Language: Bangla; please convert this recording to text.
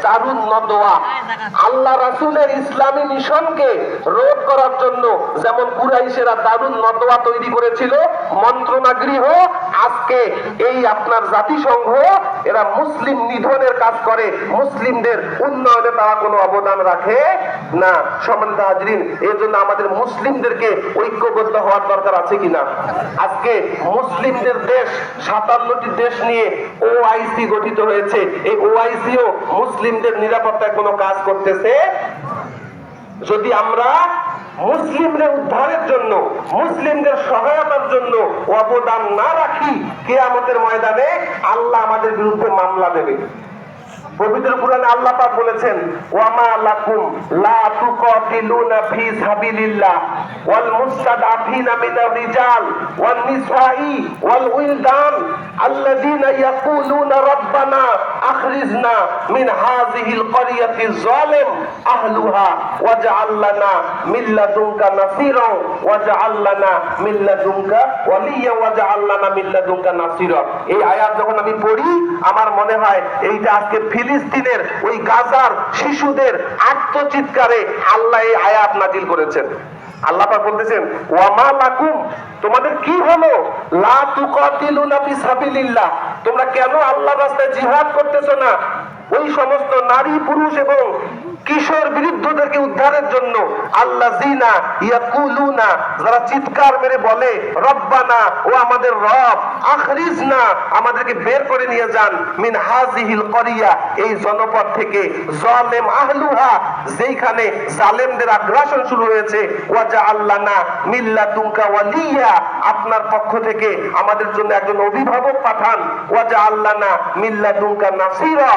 দারুন নদওয়া। আল্লাহ রাসূলের ইসলামী মিশনকে রোধ করার জন্য যেমন কুরাইশেরা দারুন নদওয়া তৈরি করেছিল, মন্ত্রণাগৃহ, আজকে এই আপনার জাতিসংঘ, এরা মুসলিম নিধনের কাজ করে, মুসলিমদের উন্নয়নে তারা কোনো অবদান রাখে না। সম্মানিত হাজরিন, এর জন্য আমাদের মুসলিমদেরকে ঐক্যবদ্ধ হওয়ার দরকার আছে কিনা? আজকে মুসলিমদের দেশ 57টি দেশ নিয়ে ওআইসি গঠিত হয়েছে। এই ওআইসিও মুসলিমদের নিরাপত্তায় কোনো কাজ করতেছে? যদি আমরা মুসলিমদের উদ্ধারের জন্য, মুসলিমদের সহায়তার জন্য অবদান না রাখি, কিয়ামতের ময়দানে আল্লাহ আমাদের বিরুদ্ধে মামলা দেবে। পবিত্র কোরআনে আল্লাহ পাক বলেছেন, ওয়ামা লাকুম লা তুকাতিলুনা ফি সাবিলিল্লাহ ওয়াল মুস্তাদাফিনা মিনার রিজাল ওয়ান নিসাই ওয়াল উইলদান আল্লাযীনা ইয়াকুলুনা রাব্বানা আখরিজনা মিন হাযিহিল ক্বরিয়াতিজ যালিম আহলুহা ওয়াজআল লানা মিন লাদুনকা নাসীরা ওয়াজআল লানা মিন লাদুনকা ওয়ালিয়্যা ওয়াজআল লানা মিন লাদুনকা নাসীরা। এই আয়াত যখন আমি পড়ি, আমার মনে হয় এইটা আজকে ফিলিস্তিনের ওই গাজার শিশুদের আত্মচিৎকারে আল্লাহ এই আয়াত নাজিল করেছেন। আল্লাহ পাক বলতেছেন, ওয়ামা লাকুম, তোমাদের কি হলো, লা তুকাতিলুনা ফি সাবিলিল্লাহ, তোমরা কেন আল্লাহর রাস্তায় জিহাদ করতেছো না? ওই সমস্ত নারী, পুরুষ এবং কিশোর বিরুদ্ধদেরকে উদ্ধারের জন্য আল্লাযীনা ইয়াকুলুনা, যারা চিৎকার মেরে বলে, রব্বানা, ও আমাদের রব, আখরিজনা, আমাদেরকে বের করে নিয়ে যান, মিন হাযিহিল ক্বরিয়া, এই জনপদ থেকে, যালিম আহলুহা, যেখানে জালেমদের আগ্রাসন শুরু হয়েছে, ওয়াজআল লানা মিন লাদুনকা ওয়ালিয়্যা, আপনার পক্ষ থেকে আমাদের জন্য একজন অভিভাবক পাঠান, ওয়াজআল লানা মিন লাদুনকা নাসীরা।